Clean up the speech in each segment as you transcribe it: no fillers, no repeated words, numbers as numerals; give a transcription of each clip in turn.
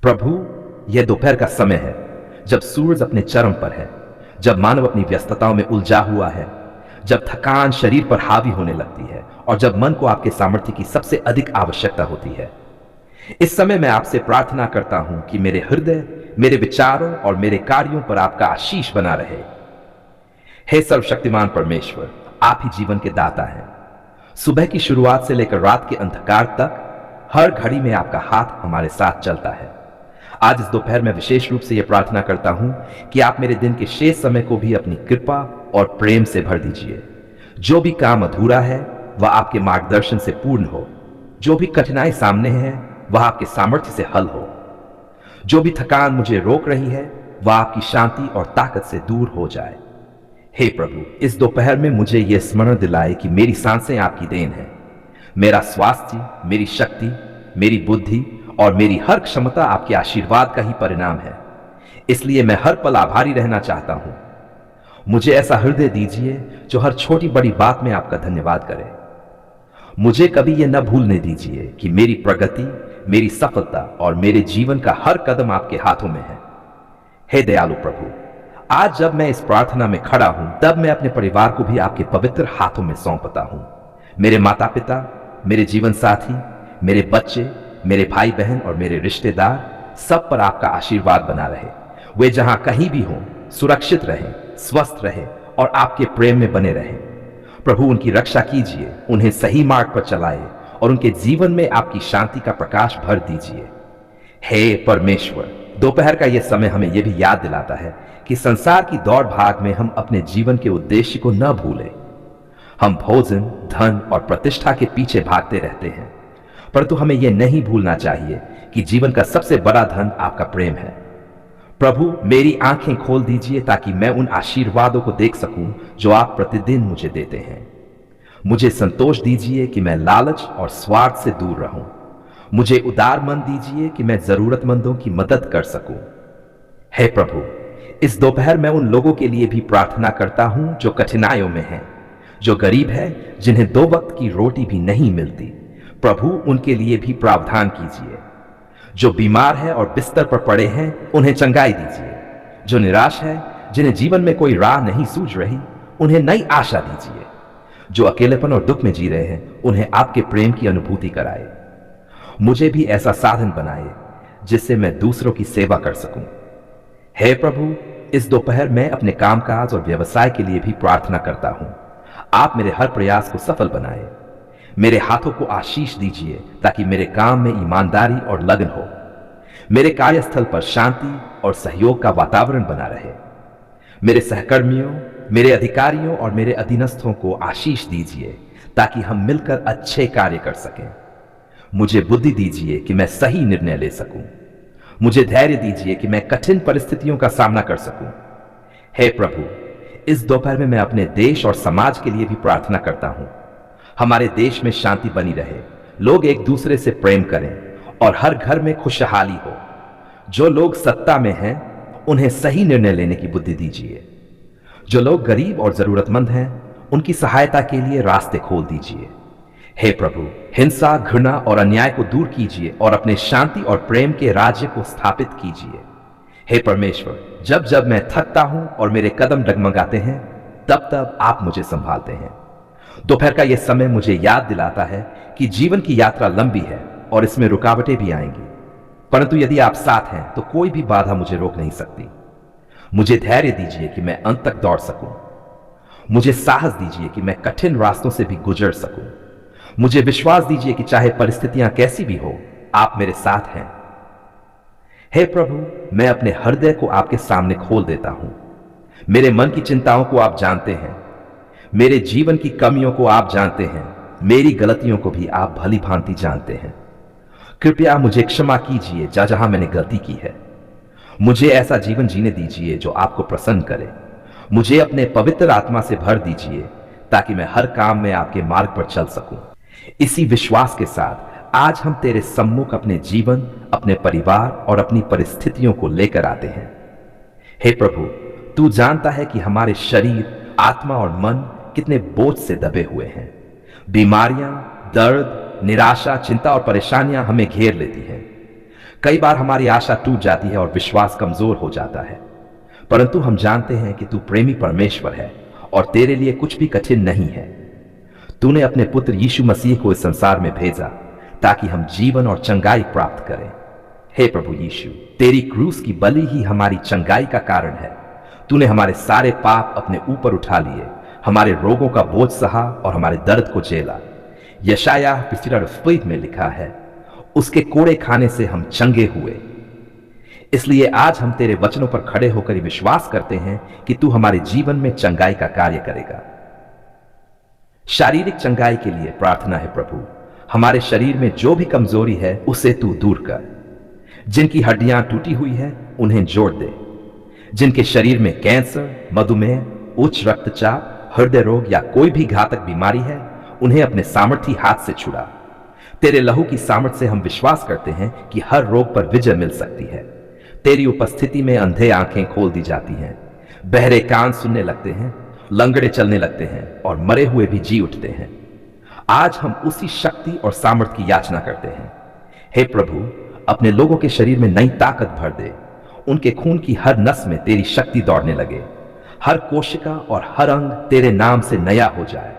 प्रभु, यह दोपहर का समय है, जब सूरज अपने चरम पर है, जब मानव अपनी व्यस्तताओं में उलझा हुआ है, जब थकान शरीर पर हावी होने लगती है और जब मन को आपके सामर्थ्य की सबसे अधिक आवश्यकता होती है। इस समय मैं आपसे प्रार्थना करता हूं कि मेरे हृदय, मेरे विचारों और मेरे कार्यों पर आपका आशीष बना रहे। हे सर्वशक्तिमान परमेश्वर, आप ही जीवन के दाता हैं। सुबह की शुरुआत से लेकर रात के अंधकार तक हर घड़ी में आपका हाथ हमारे साथ चलता है। आज इस दोपहर में विशेष रूप से यह प्रार्थना करता हूं कि आप मेरे दिन के शेष समय को भी अपनी कृपा और प्रेम से भर दीजिए। जो भी काम अधूरा है वह आपके मार्गदर्शन से पूर्ण हो। जो भी कठिनाई सामने है वह आपके सामर्थ्य से हल हो। जो भी थकान मुझे रोक रही है वह आपकी शांति और ताकत से दूर हो जाए। हे प्रभु, इस दोपहर में मुझे यह स्मरण दिलाए कि मेरी सांसें आपकी देन है। मेरा स्वास्थ्य, मेरी शक्ति, मेरी बुद्धि और मेरी हर क्षमता आपके आशीर्वाद का ही परिणाम है। इसलिए मैं हर पल आभारी रहना चाहता हूं। मुझे ऐसा हृदय दीजिए जो हर छोटी बड़ी बात में आपका धन्यवाद करे। मुझे कभी यह न भूलने दीजिए कि मेरी प्रगति, मेरी सफलता और मेरे जीवन का हर कदम आपके हाथों में है। हे दयालु प्रभु, आज जब मैं इस प्रार्थना में खड़ा हूं तब मैं अपने परिवार को भी आपके पवित्र हाथों में सौंपता हूं। मेरे माता पिता, मेरे जीवन साथी, मेरे बच्चे, मेरे भाई बहन और मेरे रिश्तेदार, सब पर आपका आशीर्वाद बना रहे। वे जहां कहीं भी हों, सुरक्षित रहें, स्वस्थ रहें और आपके प्रेम में बने रहें। प्रभु, उनकी रक्षा कीजिए, उन्हें सही मार्ग पर चलाए और उनके जीवन में आपकी शांति का प्रकाश भर दीजिए। हे परमेश्वर, दोपहर का यह समय हमें यह भी याद दिलाता है कि संसार की दौड़ भाग में हम अपने जीवन के उद्देश्य को न भूलें। हम भोजन, धन और प्रतिष्ठा के पीछे भागते रहते हैं, परंतु हमें यह नहीं भूलना चाहिए कि जीवन का सबसे बड़ा धन आपका प्रेम है। प्रभु, मेरी आंखें खोल दीजिए ताकि मैं उन आशीर्वादों को देख सकूं जो आप प्रतिदिन मुझे देते हैं। मुझे संतोष दीजिए कि मैं लालच और स्वार्थ से दूर रहूं। मुझे उदार मन दीजिए कि मैं जरूरतमंदों की मदद कर सकूं। हे प्रभु, इस दोपहर मैं उन लोगों के लिए भी प्रार्थना करता हूं जो कठिनाइयों में हैं, जो गरीब है, जिन्हें 2 वक्त की रोटी भी नहीं मिलती। प्रभु, उनके लिए भी प्रावधान कीजिए। जो बीमार है और बिस्तर पर पड़े हैं, उन्हें चंगाई दीजिए। जो निराश है, जिन्हें जीवन में कोई राह नहीं सूझ रही, उन्हें नई आशा दीजिए। जो अकेलेपन और दुख में जी रहे हैं, उन्हें आपके प्रेम की अनुभूति कराए। मुझे भी ऐसा साधन बनाए जिससे मैं दूसरों की सेवा कर सकूं। हे प्रभु, इस दोपहर मैं अपने कामकाज और व्यवसाय के लिए भी प्रार्थना करता हूं। आप मेरे हर प्रयास को सफल बनाए। मेरे हाथों को आशीष दीजिए ताकि मेरे काम में ईमानदारी और लगन हो। मेरे कार्यस्थल पर शांति और सहयोग का वातावरण बना रहे। मेरे सहकर्मियों, मेरे अधिकारियों और मेरे अधीनस्थों को आशीष दीजिए ताकि हम मिलकर अच्छे कार्य कर सकें। मुझे बुद्धि दीजिए कि मैं सही निर्णय ले सकूं। मुझे धैर्य दीजिए कि मैं कठिन परिस्थितियों का सामना कर सकूं। हे प्रभु, इस दोपहर में मैं अपने देश और समाज के लिए भी प्रार्थना करता हूं। हमारे देश में शांति बनी रहे, लोग एक दूसरे से प्रेम करें और हर घर में खुशहाली हो। जो लोग सत्ता में हैं, उन्हें सही निर्णय लेने की बुद्धि दीजिए। जो लोग गरीब और जरूरतमंद हैं, उनकी सहायता के लिए रास्ते खोल दीजिए। हे प्रभु, हिंसा, घृणा और अन्याय को दूर कीजिए और अपने शांति और प्रेम के राज्य को स्थापित कीजिए। हे परमेश्वर, जब जब मैं थकता हूं और मेरे कदम डगमगाते हैं, तब तब आप मुझे संभालते हैं। दोपहर का यह समय मुझे याद दिलाता है कि जीवन की यात्रा लंबी है और इसमें रुकावटें भी आएंगी, परंतु यदि आप साथ हैं तो कोई भी बाधा मुझे रोक नहीं सकती। मुझे धैर्य दीजिए कि मैं अंत तक दौड़ सकूं। मुझे साहस दीजिए कि मैं कठिन रास्तों से भी गुजर सकूं। मुझे विश्वास दीजिए कि चाहे परिस्थितियां कैसी भी हो, आप मेरे साथ हैं। हे प्रभु, मैं अपने हृदय को आपके सामने खोल देता हूं। मेरे मन की चिंताओं को आप जानते हैं। मेरे जीवन की कमियों को आप जानते हैं। मेरी गलतियों को भी आप भली भांति जानते हैं। कृपया मुझे क्षमा कीजिए जहां मैंने गलती की है। मुझे ऐसा जीवन जीने दीजिए जो आपको प्रसन्न करे। मुझे अपने पवित्र आत्मा से भर दीजिए ताकि मैं हर काम में आपके मार्ग पर चल सकूं। इसी विश्वास के साथ आज हम तेरे सम्मुख अपने जीवन, अपने परिवार और अपनी परिस्थितियों को लेकर आते हैं। हे प्रभु, तू जानता है कि हमारे शरीर, आत्मा और मन कितने बोझ से दबे हुए हैं। बीमारियां, दर्द, निराशा, चिंता और परेशानियां हमें घेर लेती हैं। कई बार हमारी आशा टूट जाती है और विश्वास कमजोर हो जाता है, परंतु हम जानते हैं कि तू प्रेमी परमेश्वर है और तेरे लिए कुछ भी कठिन नहीं है। तूने अपने पुत्र यीशु मसीह को इस संसार में भेजा ताकि हम जीवन और चंगाई प्राप्त करें। हे प्रभु यीशु, तेरी क्रूस की बलि ही हमारी चंगाई का कारण है। तूने हमारे सारे पाप अपने ऊपर उठा लिए, हमारे रोगों का बोझ सहा और हमारे दर्द को झेला। यशायाह 53 में लिखा है, उसके कोड़े खाने से हम चंगे हुए। इसलिए आज हम तेरे वचनों पर खड़े होकर विश्वास करते हैं कि तू हमारे जीवन में चंगाई का कार्य करेगा। शारीरिक चंगाई के लिए प्रार्थना है प्रभु, हमारे शरीर में जो भी कमजोरी है उसे तू दूर कर। जिनकी हड्डियां टूटी हुई है उन्हें जोड़ दे। जिनके शरीर में कैंसर, मधुमेह, उच्च रक्तचाप, हृदय रोग या कोई भी घातक बीमारी है, उन्हें अपने सामर्थी हाथ से छुड़ा। तेरे लहू की सामर्थ से हम विश्वास करते हैं कि हर रोग पर विजय मिल सकती है। तेरी उपस्थिति में अंधे आंखें खोल दी जाती हैं, बहरे कान सुनने लगते हैं, लंगड़े चलने लगते हैं और मरे हुए भी जी उठते हैं। आज हम उसी शक्ति और सामर्थ की याचना करते हैं। हे प्रभु, अपने लोगों के शरीर में नई ताकत भर दे। उनके खून की हर नस में तेरी शक्ति दौड़ने लगे। हर कोशिका और हर अंग तेरे नाम से नया हो जाए।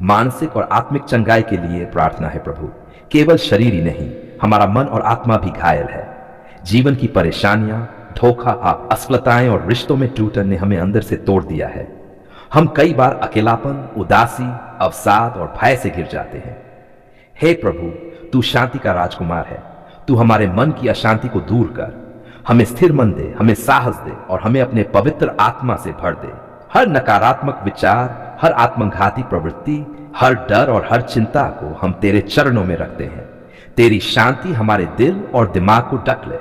मानसिक और आत्मिक चंगाई के लिए प्रार्थना है प्रभु। केवल शरीर ही नहीं, हमारा मन और आत्मा भी घायल है। जीवन की परेशानियां, धोखा, असफलताएं और रिश्तों में टूटन ने हमें अंदर से तोड़ दिया है। हम कई बार अकेलापन, उदासी, अवसाद और भय से गिर जाते हैं। हे प्रभु, तू शांति का राजकुमार है। तू हमारे मन की अशांति को दूर कर, हमें स्थिर मन दे, हमें साहस दे और हमें अपने पवित्र आत्मा से भर दे। हर नकारात्मक विचार, हर आत्मघाती प्रवृत्ति, हर डर और हर चिंता को हम तेरे चरणों में रखते हैं। तेरी शांति हमारे दिल और दिमाग को ढक ले,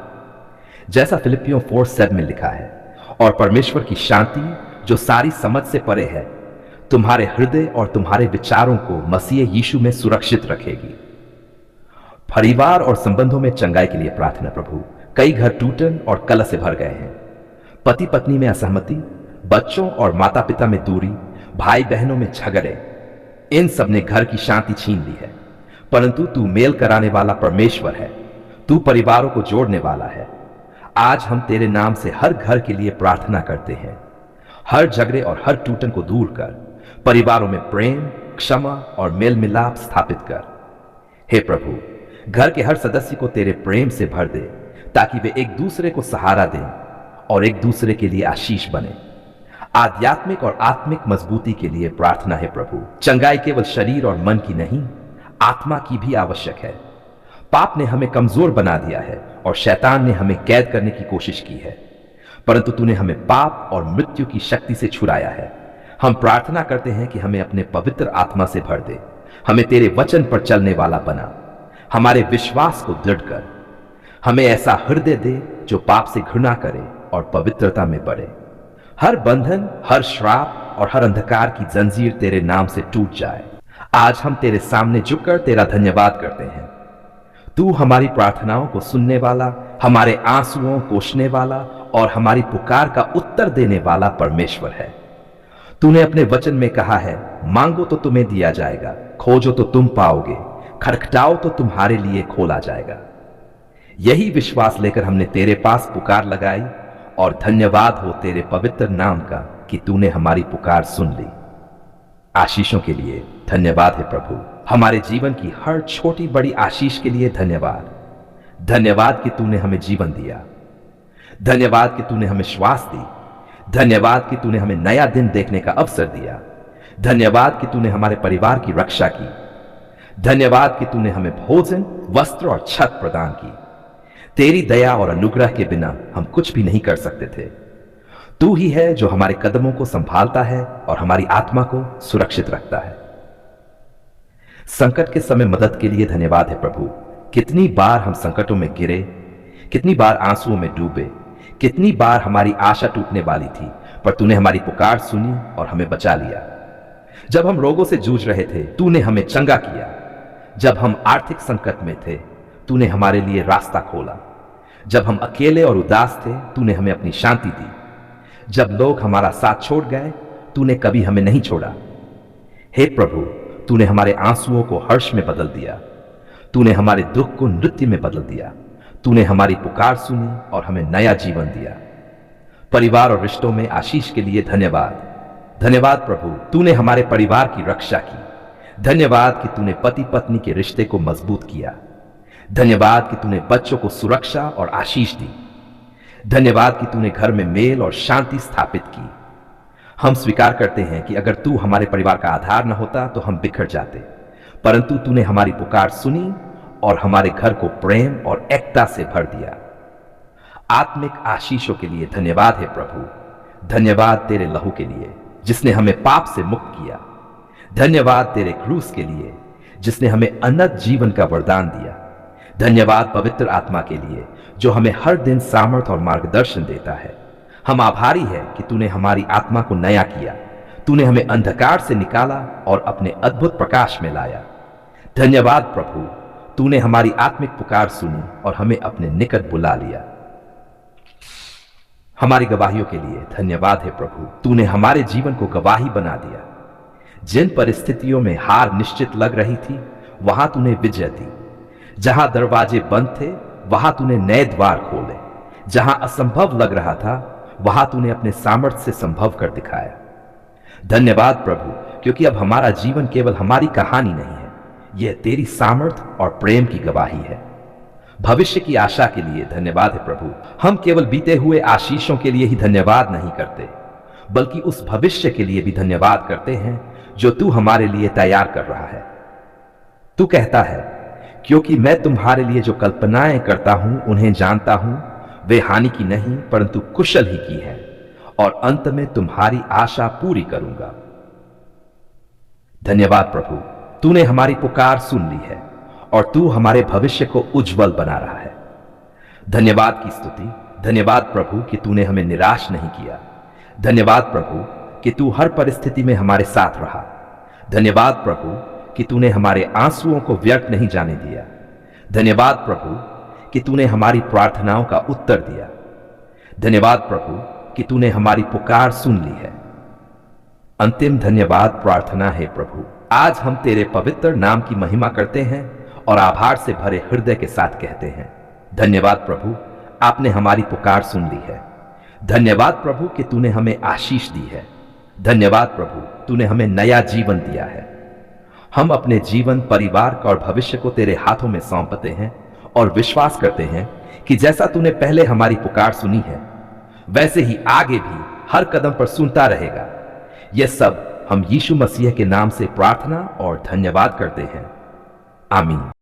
जैसा फिलिपियों 4:7 में लिखा है। और परमेश्वर की शांति जो सारी समझ से परे है, तुम्हारे हृदय और तुम्हारे विचारों को मसीह यीशु में सुरक्षित रखेगी। परिवार और संबंधों में चंगाई के लिए प्रार्थना प्रभु। कई घर टूटन और कलह से भर गए हैं। पति पत्नी में असहमति, बच्चों और माता पिता में दूरी, भाई बहनों में झगड़े, इन सब ने घर की शांति छीन ली है। परंतु तू मेल कराने वाला परमेश्वर है। तू परिवारों को जोड़ने वाला है। आज हम तेरे नाम से हर घर के लिए प्रार्थना करते हैं। हर झगड़े और हर टूटन को दूर कर। परिवारों में प्रेम, क्षमा और मेल मिलाप स्थापित कर। हे प्रभु, घर के हर सदस्य को तेरे प्रेम से भर दे ताकि वे एक दूसरे को सहारा दें और एक दूसरे के लिए आशीष बने। आध्यात्मिक और आत्मिक मजबूती के लिए प्रार्थना है प्रभु। चंगाई केवल शरीर और मन की नहीं, आत्मा की भी आवश्यक है। पाप ने हमें कमजोर बना दिया है और शैतान ने हमें कैद करने की कोशिश की है, परंतु तूने हमें पाप और मृत्यु की शक्ति से छुड़ाया है। हम प्रार्थना करते हैं कि हमें अपने पवित्र आत्मा से भर दे। हमें तेरे वचन पर चलने वाला बना। हमारे विश्वास को दृढ़ कर। हमें ऐसा हृदय दे जो पाप से घृणा करे और पवित्रता में बढ़े। हर बंधन, हर श्राप और हर अंधकार की जंजीर तेरे नाम से टूट जाए। आज हम तेरे सामने झुककर तेरा धन्यवाद करते हैं। तू हमारी प्रार्थनाओं को सुनने वाला, हमारे आंसुओं पोंछने वाला और हमारी पुकार का उत्तर देने वाला परमेश्वर है। तूने अपने वचन में कहा है, मांगो तो तुम्हें दिया जाएगा, खोजो तो तुम पाओगे, खटखटाओ तो तुम्हारे लिए खोला जाएगा। यही विश्वास लेकर हमने तेरे पास पुकार लगाई और धन्यवाद हो तेरे पवित्र नाम का कि तूने हमारी पुकार सुन ली। आशीषों के लिए धन्यवाद है प्रभु। हमारे जीवन की हर छोटी बड़ी आशीष के लिए धन्यवाद। धन्यवाद कि तूने हमें जीवन दिया। धन्यवाद कि तूने हमें श्वास दी। धन्यवाद कि तूने हमें नया दिन देखने का अवसर दिया। धन्यवाद कि तूने हमारे परिवार की रक्षा की। धन्यवाद कि तूने हमें भोजन, वस्त्र और छत प्रदान की। तेरी दया और अनुग्रह के बिना हम कुछ भी नहीं कर सकते थे। तू ही है जो हमारे कदमों को संभालता है और हमारी आत्मा को सुरक्षित रखता है। संकट के समय मदद के लिए धन्यवाद है प्रभु। कितनी बार हम संकटों में गिरे, कितनी बार आंसुओं में डूबे, कितनी बार हमारी आशा टूटने वाली थी, पर तूने हमारी पुकार सुनी और हमें बचा लिया। जब हम रोगों से जूझ रहे थे, तूने हमें चंगा किया। जब हम आर्थिक संकट में थे, तूने हमारे लिए रास्ता खोला। जब हम अकेले और उदास थे, तूने हमें अपनी शांति दी। जब लोग हमारा साथ छोड़ गए, तूने कभी हमें नहीं छोड़ा। हे प्रभु, तूने हमारे आंसुओं को हर्ष में बदल दिया। तूने हमारे दुख को नृत्य में बदल दिया। तूने हमारी पुकार सुनी और हमें नया जीवन दिया। परिवार और रिश्तों में आशीष के लिए धन्यवाद। धन्यवाद प्रभु, तूने हमारे परिवार की रक्षा की। धन्यवाद कि तूने पति पत्नी के रिश्ते को मजबूत किया। धन्यवाद कि तूने बच्चों को सुरक्षा और आशीष दी। धन्यवाद कि तूने घर में मेल और शांति स्थापित की। हम स्वीकार करते हैं कि अगर तू हमारे परिवार का आधार न होता तो हम बिखर जाते, परंतु तूने हमारी पुकार सुनी और हमारे घर को प्रेम और एकता से भर दिया। आत्मिक आशीषों के लिए धन्यवाद है प्रभु। धन्यवाद तेरे लहू के लिए जिसने हमें पाप से मुक्त किया। धन्यवाद तेरे क्रूस के लिए जिसने हमें अनंत जीवन का वरदान दिया। धन्यवाद पवित्र आत्मा के लिए जो हमें हर दिन सामर्थ और मार्गदर्शन देता है। हम आभारी हैं कि तूने हमारी आत्मा को नया किया। तूने हमें अंधकार से निकाला और अपने अद्भुत प्रकाश में लाया। धन्यवाद प्रभु, तूने हमारी आत्मिक पुकार सुनी और हमें अपने निकट बुला लिया। हमारी गवाहियों के लिए धन्यवाद है प्रभु। तूने हमारे जीवन को गवाही बना दिया। जिन परिस्थितियों में हार निश्चित लग रही थी वहां तूने विजय दी। जहां दरवाजे बंद थे वहां तूने नए द्वार खोले। जहां असंभव लग रहा था वहां तूने अपने सामर्थ्य से संभव कर दिखाया। धन्यवाद प्रभु, क्योंकि अब हमारा जीवन केवल हमारी कहानी नहीं है, यह तेरी सामर्थ्य और प्रेम की गवाही है। भविष्य की आशा के लिए धन्यवाद है प्रभु। हम केवल बीते हुए आशीषों के लिए ही धन्यवाद नहीं करते, बल्कि उस भविष्य के लिए भी धन्यवाद करते हैं जो तू हमारे लिए तैयार कर रहा है। तू कहता है, क्योंकि मैं तुम्हारे लिए जो कल्पनाएं करता हूं उन्हें जानता हूं, वे हानि की नहीं परंतु कुशल ही की है, और अंत में तुम्हारी आशा पूरी करूंगा। धन्यवाद प्रभु, तूने हमारी पुकार सुन ली है और तू हमारे भविष्य को उज्जवल बना रहा है। धन्यवाद की स्तुति। धन्यवाद प्रभु कि तूने हमें निराश नहीं किया। धन्यवाद प्रभु कि तू हर परिस्थिति में हमारे साथ रहा। धन्यवाद प्रभु कि तूने हमारे आंसुओं को व्यर्थ नहीं जाने दिया। धन्यवाद प्रभु कि तूने हमारी प्रार्थनाओं का उत्तर दिया। धन्यवाद प्रभु कि तूने हमारी पुकार सुन ली है। अंतिम धन्यवाद प्रार्थना है प्रभु। आज हम तेरे पवित्र नाम की महिमा करते हैं और आभार से भरे हृदय के साथ कहते हैं, धन्यवाद प्रभु, आपने हमारी पुकार सुन ली है। धन्यवाद प्रभु कि तूने हमें आशीष दी है। धन्यवाद प्रभु, तूने हमें नया जीवन दिया है। हम अपने जीवन, परिवार और भविष्य को तेरे हाथों में सौंपते हैं और विश्वास करते हैं कि जैसा तूने पहले हमारी पुकार सुनी है वैसे ही आगे भी हर कदम पर सुनता रहेगा। यह सब हम यीशु मसीह के नाम से प्रार्थना और धन्यवाद करते हैं। आमीन।